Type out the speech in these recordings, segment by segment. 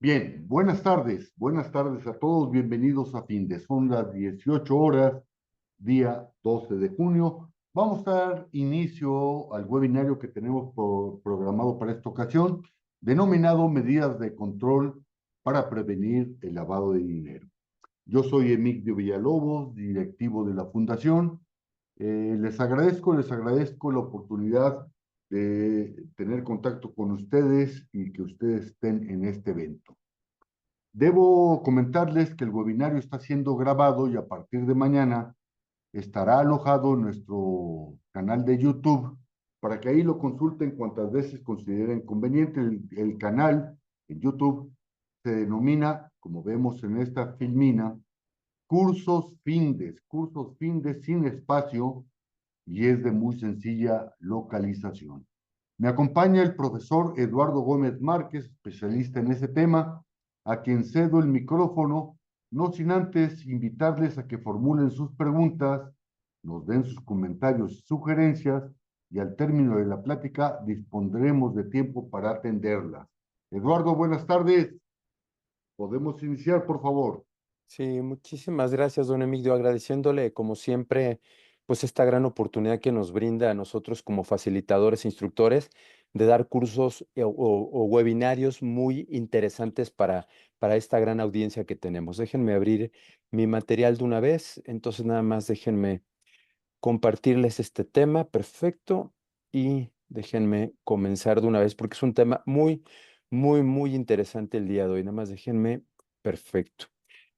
Bien, buenas tardes a todos, bienvenidos a Finde. Son las 18 horas, día 12 de junio. Vamos a dar inicio al webinario que tenemos programado para esta ocasión, denominado Medidas de Control para Prevenir el Lavado de Dinero. Yo soy Emigdio Villalobos, directivo de la Fundación. Les agradezco la oportunidad de tener contacto con ustedes y que ustedes estén en este evento. Debo comentarles que el webinario está siendo grabado y a partir de mañana estará alojado en nuestro canal de YouTube para que ahí lo consulten cuantas veces consideren conveniente. El canal en YouTube se denomina, como vemos en esta filmina, Cursos Findes sin espacio y es de muy sencilla localización. Me acompaña el profesor Eduardo Gómez Márquez, especialista en ese tema, a quien cedo el micrófono, no sin antes invitarles a que formulen sus preguntas, nos den sus comentarios y sugerencias, y al término de la plática dispondremos de tiempo para atenderlas. Eduardo, buenas tardes. ¿Podemos iniciar, por favor? Sí, muchísimas gracias, don Emilio, agradeciéndole como siempre, pues esta gran oportunidad que nos brinda a nosotros como facilitadores e instructores de dar cursos o webinarios muy interesantes para esta gran audiencia que tenemos. Déjenme abrir mi material de una vez, entonces nada más déjenme compartirles este tema, perfecto, y déjenme comenzar de una vez porque es un tema muy interesante el día de hoy. Nada más déjenme, perfecto.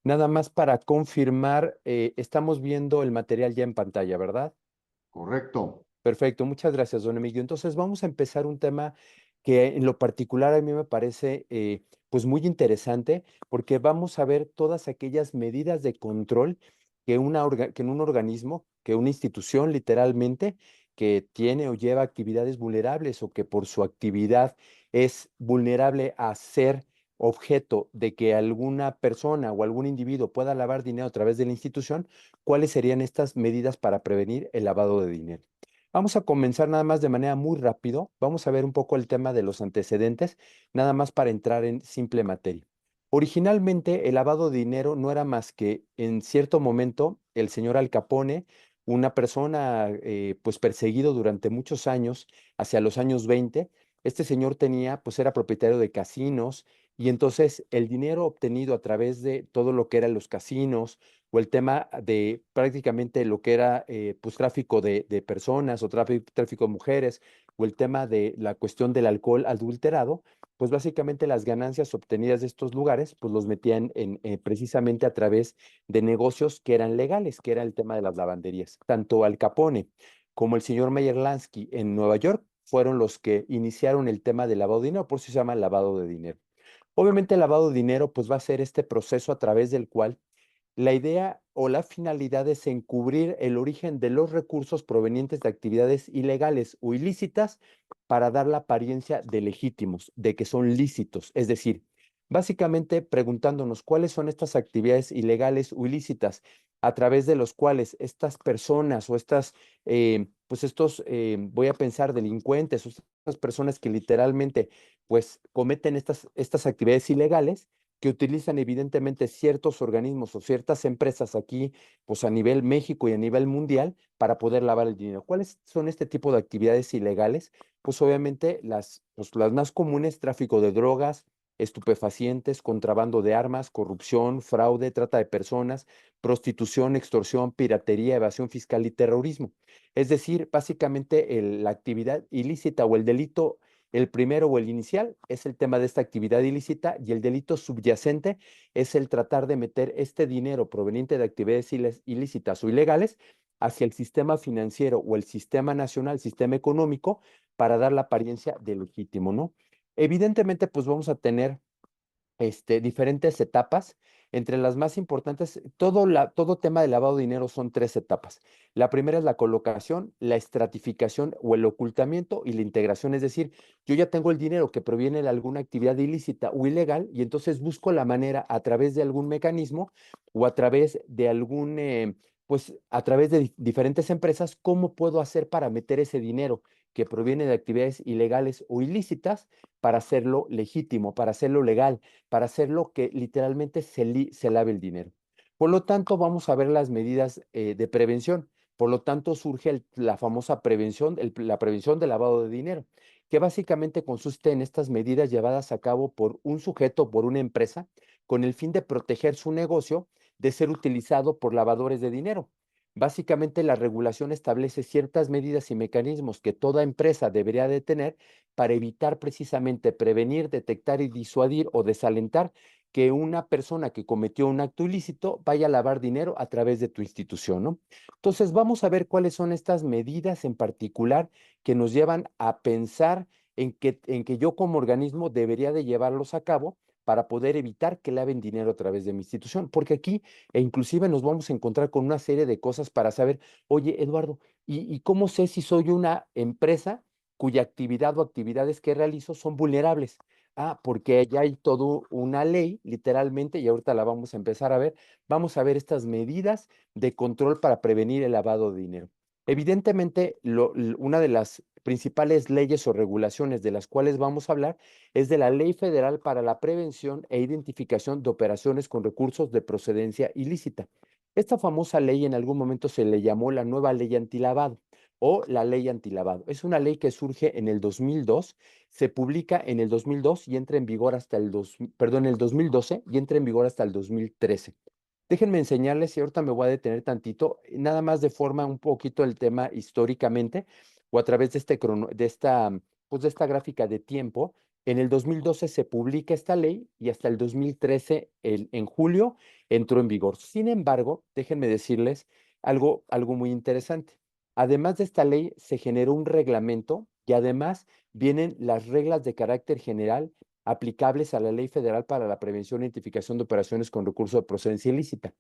Nada más para confirmar, estamos viendo el material ya en pantalla, ¿verdad? Correcto. Perfecto, muchas gracias, don Emilio. Entonces vamos a empezar un tema que en lo particular a mí me parece pues muy interesante porque vamos a ver todas aquellas medidas de control que en un organismo, que una institución literalmente, que tiene o lleva actividades vulnerables o que por su actividad es vulnerable a ser objeto de que alguna persona o algún individuo pueda lavar dinero a través de la institución, ¿cuáles serían estas medidas para prevenir el lavado de dinero? Vamos a comenzar nada más de manera muy rápido. Vamos a ver un poco el tema de los antecedentes, nada más para entrar en simple materia. Originalmente, el lavado de dinero no era más que en cierto momento el señor Al Capone, una persona pues perseguido durante muchos años, hacia los años 20. Este señor tenía, pues era propietario de casinos y entonces el dinero obtenido a través de todo lo que eran los casinos, o el tema de prácticamente lo que era pues tráfico de personas o tráfico de mujeres, o el tema de la cuestión del alcohol adulterado, pues básicamente las ganancias obtenidas de estos lugares, pues los metían precisamente a través de negocios que eran legales, que era el tema de las lavanderías. Tanto Al Capone como el señor Meyer Lansky en Nueva York fueron los que iniciaron el tema del lavado de dinero, por eso se llama lavado de dinero. Obviamente el lavado de dinero pues va a ser este proceso a través del cual la idea o la finalidad es encubrir el origen de los recursos provenientes de actividades ilegales o ilícitas para dar la apariencia de legítimos, de que son lícitos. Es decir, básicamente preguntándonos cuáles son estas actividades ilegales o ilícitas a través de los cuales estas personas o pues estos, voy a pensar, delincuentes o estas personas que literalmente pues cometen estas actividades ilegales que utilizan evidentemente ciertos organismos o ciertas empresas aquí, pues a nivel México y a nivel mundial, para poder lavar el dinero. ¿Cuáles son este tipo de actividades ilegales? Pues obviamente las más comunes, tráfico de drogas, estupefacientes, contrabando de armas, corrupción, fraude, trata de personas, prostitución, extorsión, piratería, evasión fiscal y terrorismo. Es decir, básicamente la actividad ilícita o el delito, el primero o el inicial es el tema de esta actividad ilícita y el delito subyacente es el tratar de meter este dinero proveniente de actividades ilícitas o ilegales hacia el sistema financiero o el sistema nacional, sistema económico, para dar la apariencia de legítimo, ¿no? Evidentemente, pues vamos a tener diferentes etapas. Entre las más importantes, todo tema de lavado de dinero son tres etapas. La primera es la colocación, la estratificación o el ocultamiento y la integración. Es decir, yo ya tengo el dinero que proviene de alguna actividad ilícita o ilegal y entonces busco la manera a través de algún mecanismo o a través de pues a través de diferentes empresas, cómo puedo hacer para meter ese dinero que proviene de actividades ilegales o ilícitas para hacerlo legítimo, para hacerlo legal, para hacerlo que literalmente se lave el dinero. Por lo tanto, vamos a ver las medidas de prevención. Por lo tanto, surge la famosa prevención, la prevención del lavado de dinero, que básicamente consiste en estas medidas llevadas a cabo por un sujeto, por una empresa, con el fin de proteger su negocio de ser utilizado por lavadores de dinero. Básicamente, la regulación establece ciertas medidas y mecanismos que toda empresa debería de tener para evitar precisamente prevenir, detectar y disuadir o desalentar que una persona que cometió un acto ilícito vaya a lavar dinero a través de tu institución, ¿no? Entonces, vamos a ver cuáles son estas medidas en particular que nos llevan a pensar en que yo como organismo debería de llevarlos a cabo para poder evitar que laven dinero a través de mi institución, porque aquí inclusive nos vamos a encontrar con una serie de cosas para saber, oye, Eduardo, ¿y cómo sé si soy una empresa cuya actividad o actividades que realizo son vulnerables? Ah, porque ya hay toda una ley, literalmente, y ahorita la vamos a empezar a ver. Vamos a ver estas medidas de control para prevenir el lavado de dinero. Evidentemente, una de las principales leyes o regulaciones de las cuales vamos a hablar es de la Ley Federal para la Prevención e Identificación de Operaciones con Recursos de Procedencia Ilícita. Esta famosa ley en algún momento se le llamó la nueva ley antilavado o la ley antilavado. Es una ley que surge en el 2002, se publica en el 2002 y entra en vigor hasta el 2012 y entra en vigor hasta el 2013. Déjenme enseñarles, y ahorita me voy a detener tantito, nada más de forma un poquito el tema históricamente, o a través de, pues de esta gráfica de tiempo. En el 2012 se publica esta ley y hasta el 2013, en julio, entró en vigor. Sin embargo, déjenme decirles algo muy interesante. Además de esta ley, se generó un reglamento y además vienen las reglas de carácter general aplicables a la Ley Federal para la Prevención e Identificación de Operaciones con Recursos de Procedencia Ilícita.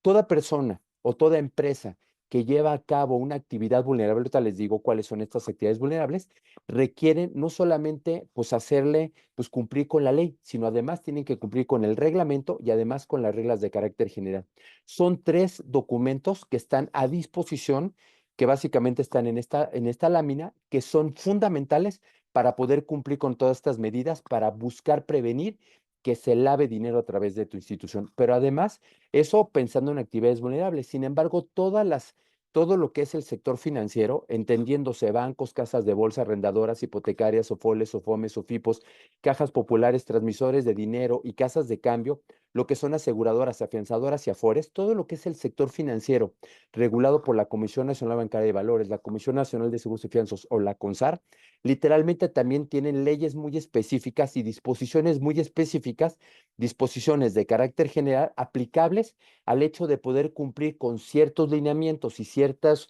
Toda persona o toda empresa que lleva a cabo una actividad vulnerable, ahorita les digo cuáles son estas actividades vulnerables, requieren no solamente pues hacerle pues cumplir con la ley, sino además tienen que cumplir con el reglamento y además con las reglas de carácter general. Son 3 documentos que están a disposición, que básicamente están en esta lámina, que son fundamentales para poder cumplir con todas estas medidas, para buscar prevenir que se lave dinero a través de tu institución. Pero además, eso pensando en actividades vulnerables. Sin embargo, todo lo que es el sector financiero, entendiéndose bancos, casas de bolsa, arrendadoras, hipotecarias, sofoles, sofomes, sofipos, cajas populares, transmisores de dinero y casas de cambio, lo que son aseguradoras, afianzadoras y afores, todo lo que es el sector financiero regulado por la Comisión Nacional Bancaria de Valores, la Comisión Nacional de Seguros y Fianzas o la CONSAR, literalmente también tienen leyes muy específicas y disposiciones muy específicas, disposiciones de carácter general aplicables al hecho de poder cumplir con ciertos lineamientos y ciertas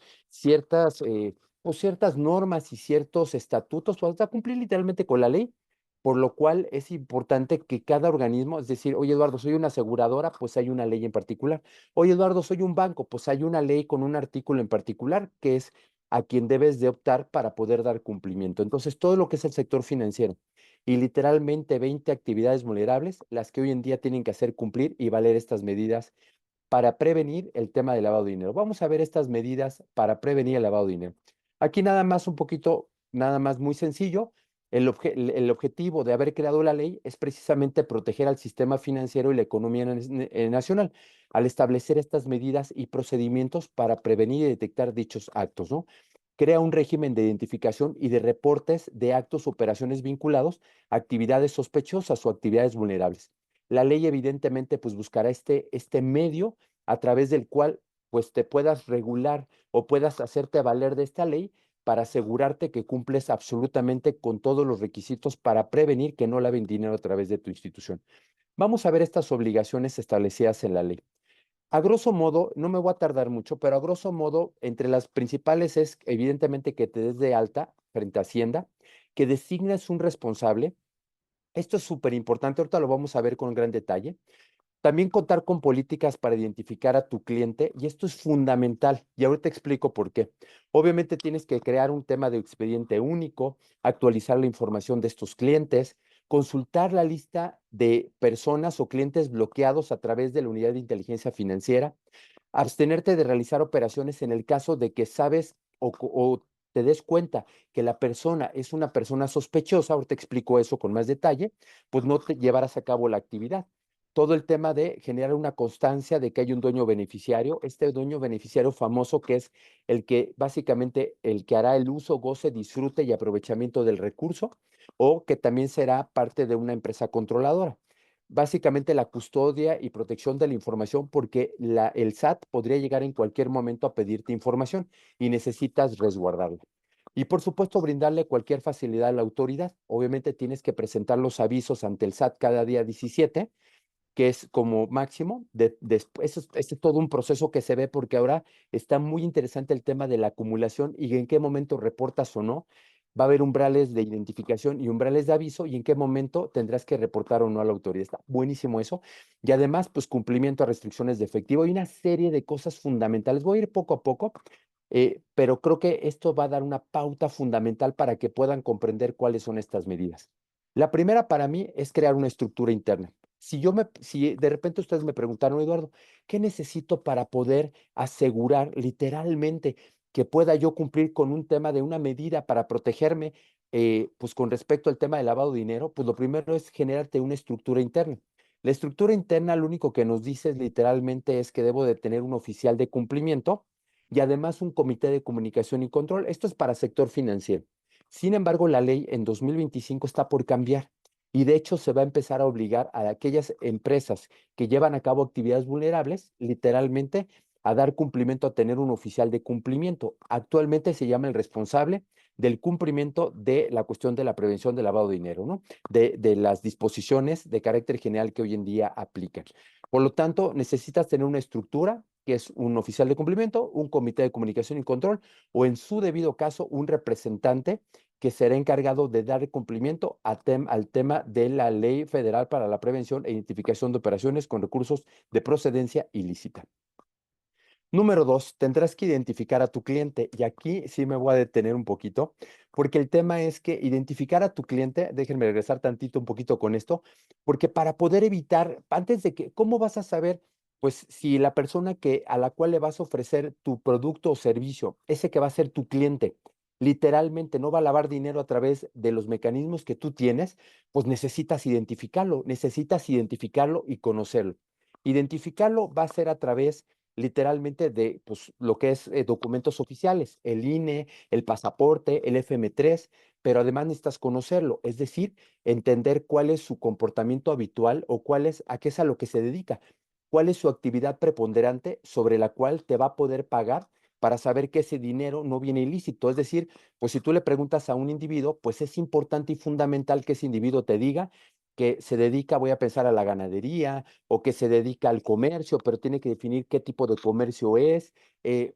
normas y ciertos estatutos, para cumplir literalmente con la ley. Por lo cual es importante que cada organismo, es decir, oye Eduardo, soy una aseguradora, pues hay una ley en particular. Oye Eduardo, soy un banco, pues hay una ley con un artículo en particular que es a quien debes de optar para poder dar cumplimiento. Entonces, todo lo que es el sector financiero y literalmente 20 actividades vulnerables, las que hoy en día tienen que hacer cumplir y valer estas medidas para prevenir el tema del lavado de dinero. Vamos a ver estas medidas para prevenir el lavado de dinero. Aquí nada más un poquito, nada más muy sencillo. El objetivo de haber creado la ley es precisamente proteger al sistema financiero y la economía nacional al establecer estas medidas y procedimientos para prevenir y detectar dichos actos, ¿no? Crea un régimen de identificación y de reportes de actos o operaciones vinculados a actividades sospechosas o actividades vulnerables. La ley evidentemente pues buscará este medio a través del cual pues te puedas regular o puedas hacerte valer de esta ley para asegurarte que cumples absolutamente con todos los requisitos para prevenir que no laven dinero a través de tu institución. Vamos a ver estas obligaciones establecidas en la ley. A grosso modo, no me voy a tardar mucho, pero a grosso modo, entre las principales es evidentemente que te des de alta frente a Hacienda, que designes un responsable. Esto es súper importante, ahorita lo vamos a ver con gran detalle. También contar con políticas para identificar a tu cliente, y esto es fundamental, y ahorita explico por qué. Obviamente tienes que crear un tema de expediente único, actualizar la información de estos clientes, consultar la lista de personas o clientes bloqueados a través de la unidad de inteligencia financiera, abstenerte de realizar operaciones en el caso de que sabes o te des cuenta que la persona es una persona sospechosa, ahorita te explico eso con más detalle, pues no te llevarás a cabo la actividad. Todo el tema de generar una constancia de que hay un dueño beneficiario, este dueño beneficiario famoso que es el que básicamente el que hará el uso, goce, disfrute y aprovechamiento del recurso, o que también será parte de una empresa controladora. Básicamente la custodia y protección de la información, porque el SAT podría llegar en cualquier momento a pedirte información y necesitas resguardarla. Y por supuesto, brindarle cualquier facilidad a la autoridad. Obviamente tienes que presentar los avisos ante el SAT cada día 17, que es como máximo. Este es todo un proceso que se ve porque ahora está muy interesante el tema de la acumulación y en qué momento reportas o no. Va a haber umbrales de identificación y umbrales de aviso y en qué momento tendrás que reportar o no a la autoridad. Está buenísimo eso. Y además, pues cumplimiento a restricciones de efectivo y una serie de cosas fundamentales. Voy a ir poco a poco, pero creo que esto va a dar una pauta fundamental para que puedan comprender cuáles son estas medidas. La primera para mí es crear una estructura interna. Si de repente ustedes me preguntaron, Eduardo, ¿qué necesito para poder asegurar literalmente que pueda yo cumplir con un tema de una medida para protegerme, pues con respecto al tema del lavado de dinero? Pues lo primero es generarte una estructura interna. La estructura interna lo único que nos dice literalmente es que debo de tener un oficial de cumplimiento y además un comité de comunicación y control. Esto es para sector financiero. Sin embargo, la ley en 2025 está por cambiar y de hecho se va a empezar a obligar a aquellas empresas que llevan a cabo actividades vulnerables, literalmente, a dar cumplimiento, a tener un oficial de cumplimiento. Actualmente se llama el responsable del cumplimiento de la cuestión de la prevención del lavado de dinero, ¿no? De las disposiciones de carácter general que hoy en día aplican. Por lo tanto, necesitas tener una estructura que es un oficial de cumplimiento, un comité de comunicación y control, o en su debido caso, un representante que será encargado de dar cumplimiento al tema de la Ley Federal para la Prevención e Identificación de Operaciones con Recursos de Procedencia Ilícita. Número dos, tendrás que identificar a tu cliente. Y aquí sí me voy a detener un poquito, porque el tema es que identificar a tu cliente, déjenme regresar tantito un poquito con esto, porque para poder evitar, antes de que, ¿cómo vas a saber? Pues si la persona a la cual le vas a ofrecer tu producto o servicio, ese que va a ser tu cliente, literalmente no va a lavar dinero a través de los mecanismos que tú tienes, pues necesitas identificarlo y conocerlo. Identificarlo va a ser a través literalmente de pues, lo que es documentos oficiales, el INE, el pasaporte, el FM3, pero además necesitas conocerlo, es decir, entender cuál es su comportamiento habitual o a qué es a lo que se dedica, cuál es su actividad preponderante sobre la cual te va a poder pagar para saber que ese dinero no viene ilícito. Es decir, pues si tú le preguntas a un individuo, pues es importante y fundamental que ese individuo te diga que se dedica, voy a pensar, a la ganadería, o que se dedica al comercio, pero tiene que definir qué tipo de comercio es,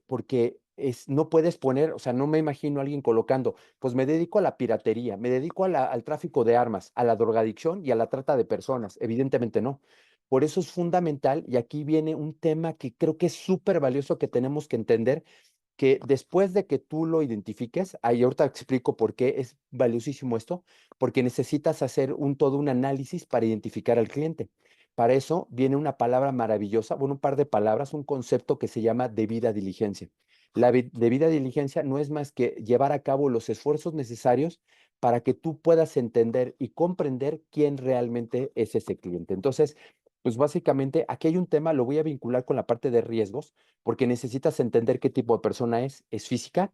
porque no puedes poner, o sea, no me imagino a alguien colocando, pues me dedico a la piratería, me dedico al tráfico de armas, a la drogadicción y a la trata de personas. Evidentemente no. Por eso es fundamental, y aquí viene un tema que creo que es súper valioso que tenemos que entender, que después de que tú lo identifiques, ahí ahorita explico por qué es valiosísimo esto, porque necesitas hacer todo un análisis para identificar al cliente. Para eso viene una palabra maravillosa, bueno, un par de palabras, un concepto que se llama debida diligencia. La debida diligencia no es más que llevar a cabo los esfuerzos necesarios para que tú puedas entender y comprender quién realmente es ese cliente. Entonces, pues básicamente aquí hay un tema, lo voy a vincular con la parte de riesgos, porque necesitas entender qué tipo de persona es física,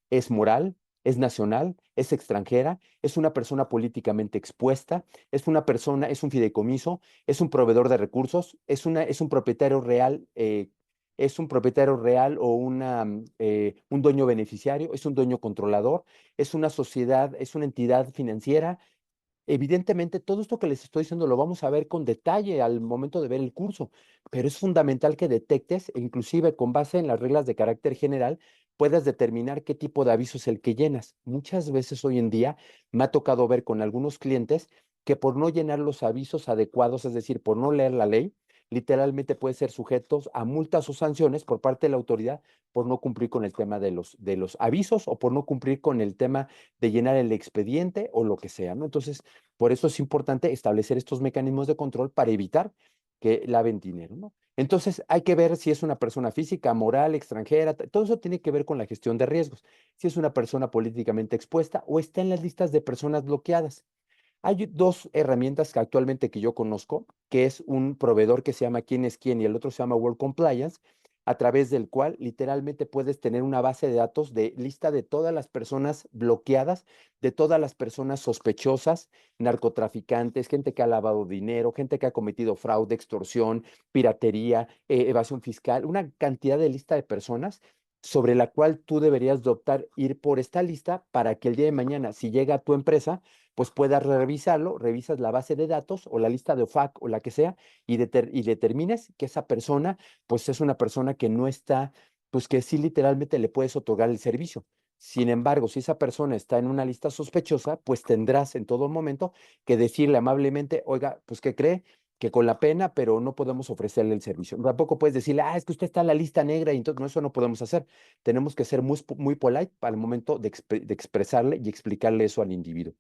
es moral, es nacional, es extranjera, es una persona políticamente expuesta, es una persona, es un fideicomiso, es un proveedor de recursos, es un propietario real, o un dueño beneficiario, es un dueño controlador, es una sociedad, es una entidad financiera. Evidentemente, todo esto que les estoy diciendo lo vamos a ver con detalle al momento de ver el curso, pero es fundamental que detectes, e inclusive con base en las reglas de carácter general, puedas determinar qué tipo de aviso es el que llenas. Muchas veces hoy en día me ha tocado ver con algunos clientes que por no llenar los avisos adecuados, es decir, por no leer la ley, literalmente pueden ser sujetos a multas o sanciones por parte de la autoridad por no cumplir con el tema de los avisos o por no cumplir con el tema de llenar el expediente o lo que sea, ¿no? Entonces, por eso es importante establecer estos mecanismos de control para evitar que laven dinero, ¿no? Entonces, hay que ver si es una persona física, moral, extranjera, todo eso tiene que ver con la gestión de riesgos. Si es una persona políticamente expuesta o está en las listas de personas bloqueadas. Hay dos herramientas que actualmente que yo conozco, que es un proveedor que se llama Quién es Quién y el otro se llama World Compliance, a través del cual literalmente puedes tener una base de datos de lista de todas las personas bloqueadas, de todas las personas sospechosas, narcotraficantes, gente que ha lavado dinero, gente que ha cometido fraude, extorsión, piratería, evasión fiscal, una cantidad de lista de personas sobre la cual tú deberías de optar ir por esta lista para que el día de mañana, si llega a tu empresa, pues puedas revisarlo, revisas la base de datos o la lista de OFAC o la que sea y determines que esa persona, pues es una persona que no está, pues que sí literalmente le puedes otorgar el servicio. Sin embargo, si esa persona está en una lista sospechosa, pues tendrás en todo momento que decirle amablemente, oiga, pues ¿qué cree? Que con la pena, pero no podemos ofrecerle el servicio. Tampoco puedes decirle, es que usted está en la lista negra y entonces no, eso no podemos hacer. Tenemos que ser muy polite para el momento de expresarle y explicarle eso al individuo.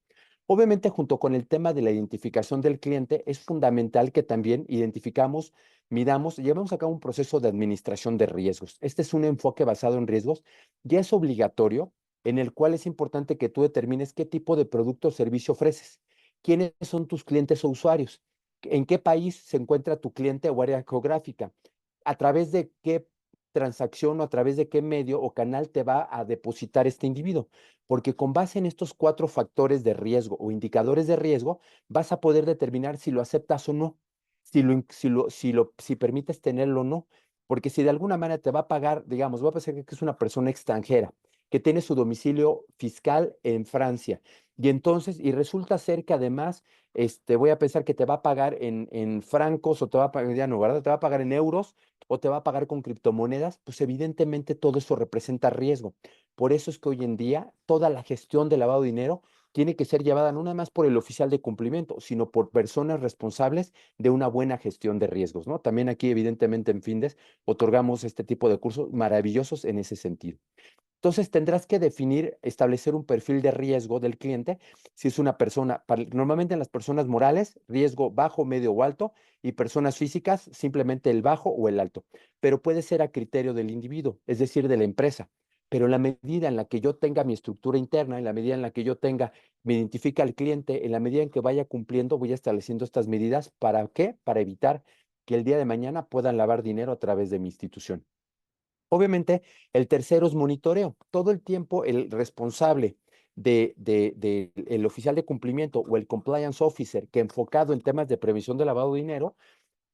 Obviamente, junto con el tema de la identificación del cliente, es fundamental que también identificamos, midamos, llevamos a cabo un proceso de administración de riesgos. Este es un enfoque basado en riesgos, ya es obligatorio, en el cual es importante que tú determines qué tipo de producto o servicio ofreces, quiénes son tus clientes o usuarios, en qué país se encuentra tu cliente o área geográfica, a través de qué transacción o a través de qué medio o canal te va a depositar este individuo, porque con base en estos cuatro factores de riesgo o indicadores de riesgo, vas a poder determinar si lo aceptas o no, si permites tenerlo o no, porque si de alguna manera te va a pagar, digamos, va a pensar que es una persona extranjera, que tiene su domicilio fiscal en Francia, y entonces, y resulta ser que además, voy a pensar que te va a pagar en francos o te va a pagar, ya no, ¿verdad? Te va a pagar en euros o te va a pagar con criptomonedas, pues evidentemente todo eso representa riesgo. Por eso es que hoy en día toda la gestión de lavado de dinero tiene que ser llevada no nada más por el oficial de cumplimiento, sino por personas responsables de una buena gestión de riesgos, ¿no? También aquí, evidentemente, en Findes, otorgamos este tipo de cursos maravillosos en ese sentido. Entonces tendrás que definir, establecer un perfil de riesgo del cliente. Si es una persona, normalmente en las personas morales, riesgo bajo, medio o alto, y personas físicas, simplemente el bajo o el alto. Pero puede ser a criterio del individuo, es decir, de la empresa. Pero en la medida en la que yo tenga mi estructura interna, en la medida en la que yo tenga, me identifica al cliente, en la medida en que vaya cumpliendo, voy estableciendo estas medidas. ¿Para qué? Para evitar que el día de mañana puedan lavar dinero a través de mi institución. Obviamente, el tercero es monitoreo. Todo el tiempo el responsable el oficial de cumplimiento o el compliance officer que enfocado en temas de prevención de lavado de dinero,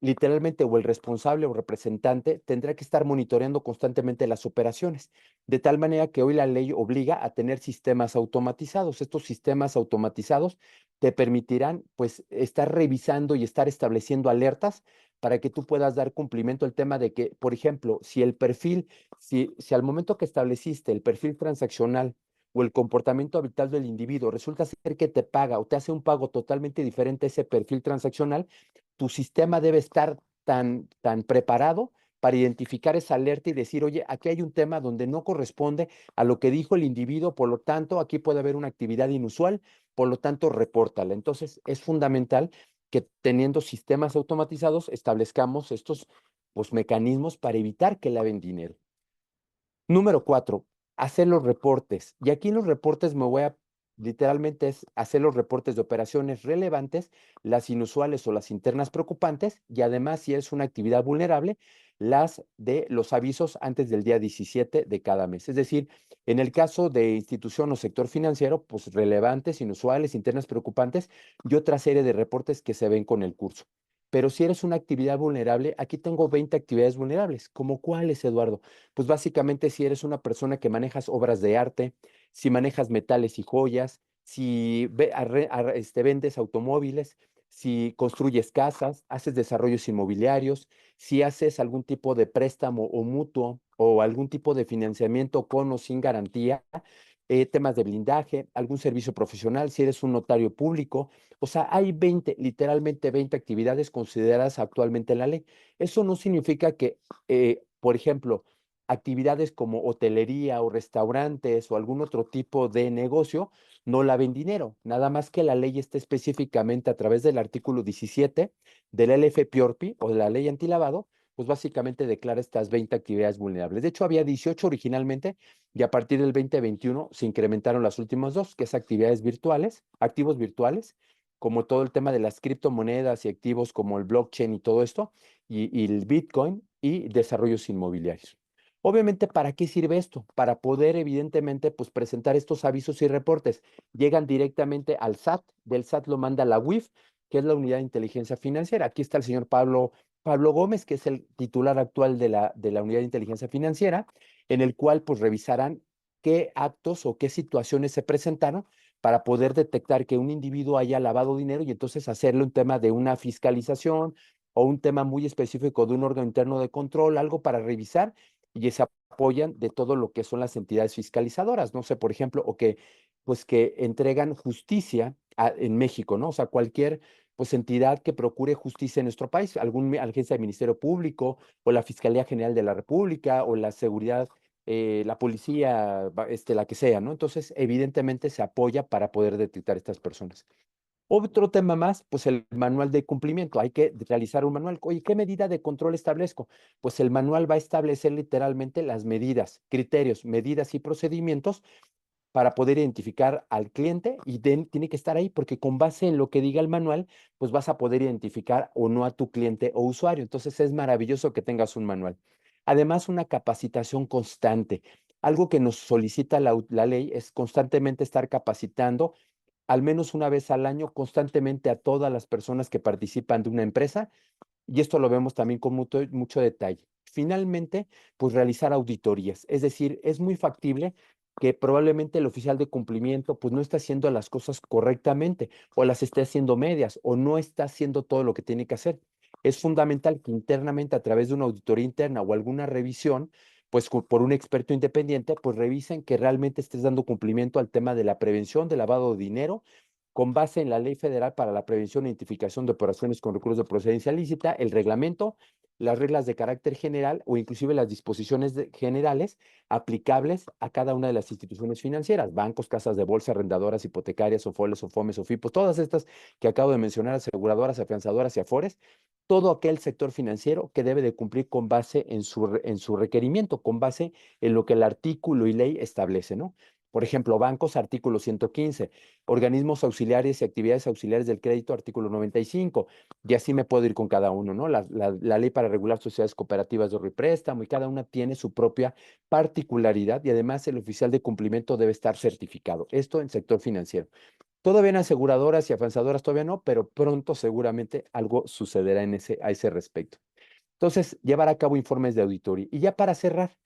literalmente o el responsable o representante tendrá que estar monitoreando constantemente las operaciones, de tal manera que hoy la ley obliga a tener sistemas automatizados. Estos sistemas automatizados te permitirán pues estar revisando y estar estableciendo alertas para que tú puedas dar cumplimiento al tema de que, por ejemplo, si el perfil, si al momento que estableciste el perfil transaccional o el comportamiento habitual del individuo resulta ser que te paga o te hace un pago totalmente diferente a ese perfil transaccional, tu sistema debe estar tan preparado para identificar esa alerta y decir, oye, aquí hay un tema donde no corresponde a lo que dijo el individuo, por lo tanto, aquí puede haber una actividad inusual, por lo tanto, repórtala. Entonces, es fundamental que teniendo sistemas automatizados establezcamos estos pues, mecanismos para evitar que laven dinero. Número cuatro, hacer los reportes. Y aquí en los reportes me voy a, literalmente es hacer los reportes de operaciones relevantes, las inusuales o las internas preocupantes, y además, si es una actividad vulnerable, las de los avisos antes del día 17 de cada mes. Es decir, en el caso de institución o sector financiero, pues relevantes, inusuales, internas preocupantes y otra serie de reportes que se ven con el curso. Pero si eres una actividad vulnerable, aquí tengo 20 actividades vulnerables. ¿Cómo cuáles, Eduardo? Pues básicamente si eres una persona que manejas obras de arte, si manejas metales y joyas, si vendes automóviles, si construyes casas, haces desarrollos inmobiliarios, si haces algún tipo de préstamo o mutuo o algún tipo de financiamiento con o sin garantía, temas de blindaje, algún servicio profesional, si eres un notario público. O sea, hay 20, literalmente 20 actividades consideradas actualmente en la ley. Eso no significa que, por ejemplo, actividades como hotelería o restaurantes o algún otro tipo de negocio no laven dinero. Nada más que la ley está específicamente a través del artículo 17 del LFPORPI o de la ley antilavado, pues básicamente declara estas 20 actividades vulnerables. De hecho, había 18 originalmente y a partir del 2021 se incrementaron las últimas dos, que es actividades virtuales, activos virtuales, como todo el tema de las criptomonedas y activos como el blockchain y todo esto, y el Bitcoin y desarrollos inmobiliarios. Obviamente, ¿para qué sirve esto? Para poder, evidentemente, pues presentar estos avisos y reportes. Llegan directamente al SAT, del SAT lo manda la UIF, que es la Unidad de Inteligencia Financiera. Aquí está el señor Pablo Gómez, que es el titular actual de la Unidad de Inteligencia Financiera, en el cual pues revisarán qué actos o qué situaciones se presentaron para poder detectar que un individuo haya lavado dinero y entonces hacerle un tema de una fiscalización o un tema muy específico de un órgano interno de control, algo para revisar y se apoyan de todo lo que son las entidades fiscalizadoras, no sé, por ejemplo, o que pues que entregan justicia en México, ¿no? O sea, cualquier pues entidad que procure justicia en nuestro país, alguna agencia del Ministerio Público o la Fiscalía General de la República o la seguridad, la policía, la que sea, ¿no? Entonces, evidentemente se apoya para poder detectar estas personas. Otro tema más, pues el manual de cumplimiento. Hay que realizar un manual. Oye, ¿qué medida de control establezco? Pues el manual va a establecer literalmente las medidas, criterios, medidas y procedimientos para poder identificar al cliente y tiene que estar ahí porque con base en lo que diga el manual, pues vas a poder identificar o no a tu cliente o usuario. Entonces es maravilloso que tengas un manual. Además, una capacitación constante. Algo que nos solicita la ley es constantemente estar capacitando al menos una vez al año constantemente a todas las personas que participan de una empresa y esto lo vemos también con mucho detalle. Finalmente, pues realizar auditorías, es decir, es muy factible que probablemente el oficial de cumplimiento pues no está haciendo las cosas correctamente o las esté haciendo medias o no está haciendo todo lo que tiene que hacer. Es fundamental que internamente a través de una auditoría interna o alguna revisión, pues por un experto independiente, pues revisen que realmente estés dando cumplimiento al tema de la prevención del lavado de dinero con base en la Ley Federal para la Prevención e Identificación de Operaciones con Recursos de Procedencia Ilícita, el reglamento, las reglas de carácter general o inclusive las disposiciones generales aplicables a cada una de las instituciones financieras, bancos, casas de bolsa, arrendadoras, hipotecarias, sofoles, sofomes, sofipos, todas estas que acabo de mencionar, aseguradoras, afianzadoras y afores, todo aquel sector financiero que debe de cumplir con base en su requerimiento, con base en lo que el artículo y ley establece, ¿no? Por ejemplo, bancos, artículo 115, organismos auxiliares y actividades auxiliares del crédito, artículo 95, y así me puedo ir con cada uno, ¿no? La ley para regular sociedades cooperativas de ahorro y préstamo, y cada una tiene su propia particularidad, y además el oficial de cumplimiento debe estar certificado. Esto en sector financiero. Todavía en aseguradoras y afianzadoras todavía no, pero pronto seguramente algo sucederá a ese respecto. Entonces, llevar a cabo informes de auditoría. Y ya para cerrar,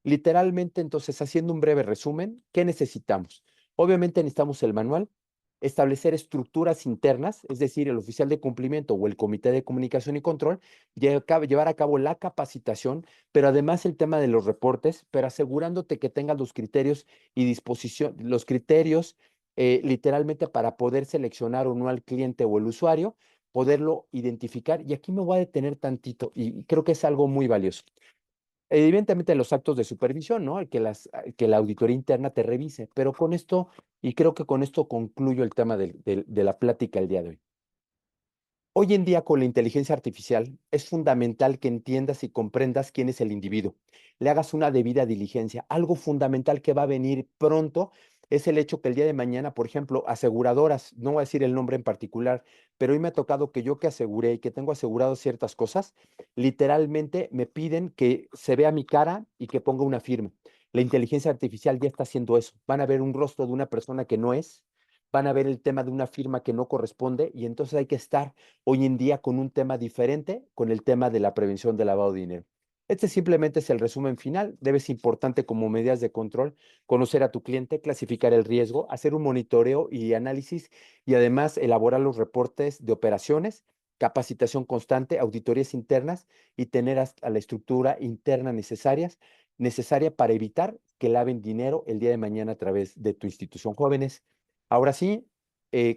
literalmente, entonces, haciendo un breve resumen, ¿qué necesitamos? Obviamente necesitamos el manual, establecer estructuras internas, es decir, el oficial de cumplimiento o el comité de comunicación y control, llevar a cabo la capacitación, pero además el tema de los reportes, pero asegurándote que tengas los criterios y disposición, los criterios literalmente para poder seleccionar o no al cliente o el usuario, poderlo identificar. Y aquí me voy a detener tantito y creo que es algo muy valioso. Evidentemente los actos de supervisión, ¿no? Que la auditoría interna te revise, pero con esto, y creo que con esto concluyo el tema de la plática el día de hoy. Hoy en día, con la inteligencia artificial, es fundamental que entiendas y comprendas quién es el individuo. Le hagas una debida diligencia. Algo fundamental que va a venir pronto es el hecho que el día de mañana, por ejemplo, aseguradoras, no voy a decir el nombre en particular, pero hoy me ha tocado que yo que aseguré y que tengo asegurado ciertas cosas, literalmente me piden que se vea mi cara y que ponga una firma. La inteligencia artificial ya está haciendo eso. Van a ver un rostro de una persona que no es, van a ver el tema de una firma que no corresponde y entonces hay que estar hoy en día con un tema diferente, con el tema de la prevención del lavado de dinero. Este simplemente es el resumen final. Debes importante como medidas de control conocer a tu cliente, clasificar el riesgo, hacer un monitoreo y análisis y además elaborar los reportes de operaciones, capacitación constante, auditorías internas y tener hasta la estructura interna necesaria para evitar que laven dinero el día de mañana a través de tu institución. Jóvenes, ahora sí,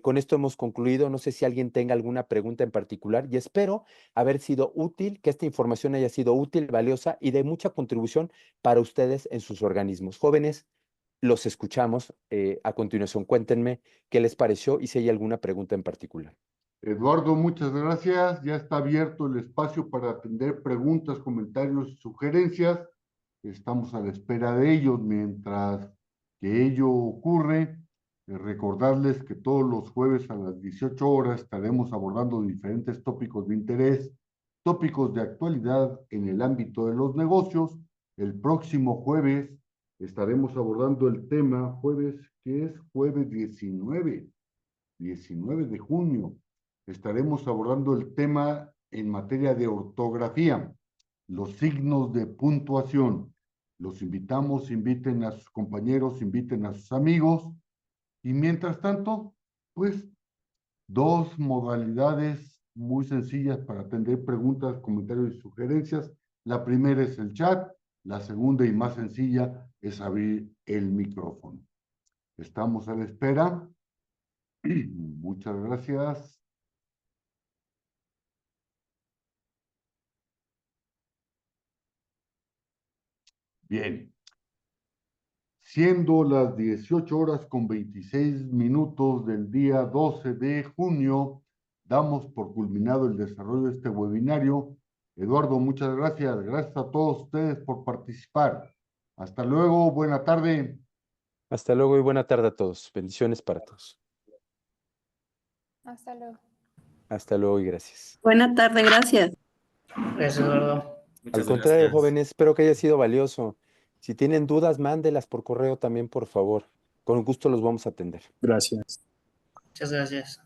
Con esto hemos concluido. No sé si alguien tenga alguna pregunta en particular y espero haber sido útil, que esta información haya sido útil, valiosa y de mucha contribución para ustedes en sus organismos. Jóvenes, los escuchamos. A continuación, cuéntenme qué les pareció y si hay alguna pregunta en particular. Eduardo, muchas gracias. Ya está abierto el espacio para atender preguntas, comentarios y sugerencias. Estamos a la espera de ellos. Mientras que ello ocurre, recordarles que todos los jueves a las 18 horas estaremos abordando diferentes tópicos de interés, tópicos de actualidad en el ámbito de los negocios. El próximo jueves estaremos abordando el tema, jueves, que es jueves 19 de junio. Estaremos abordando el tema en materia de ortografía, los signos de puntuación. Los invitamos, inviten a sus compañeros, inviten a sus amigos. Y mientras tanto, pues dos modalidades muy sencillas para atender preguntas, comentarios y sugerencias. La primera es el chat, la segunda y más sencilla es abrir el micrófono. Estamos a la espera. Muchas gracias. Bien, siendo las 18 horas con 26 minutos del día 12 de junio, damos por culminado el desarrollo de este webinario. Eduardo, muchas gracias. Gracias a todos ustedes por participar. Hasta luego, buena tarde. Hasta luego y buena tarde a todos. Bendiciones para todos. Hasta luego. Hasta luego y gracias. Buena tarde, gracias. Gracias, Eduardo. Al contrario, jóvenes, espero que haya sido valioso. Si tienen dudas, mándelas por correo también, por favor. Con gusto los vamos a atender. Gracias. Muchas gracias.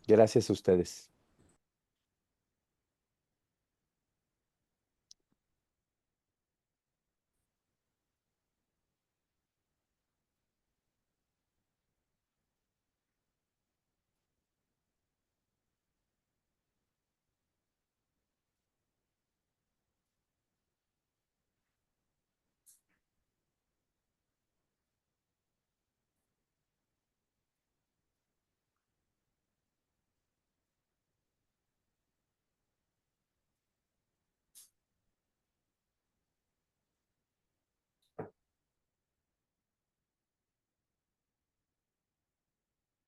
Gracias a ustedes.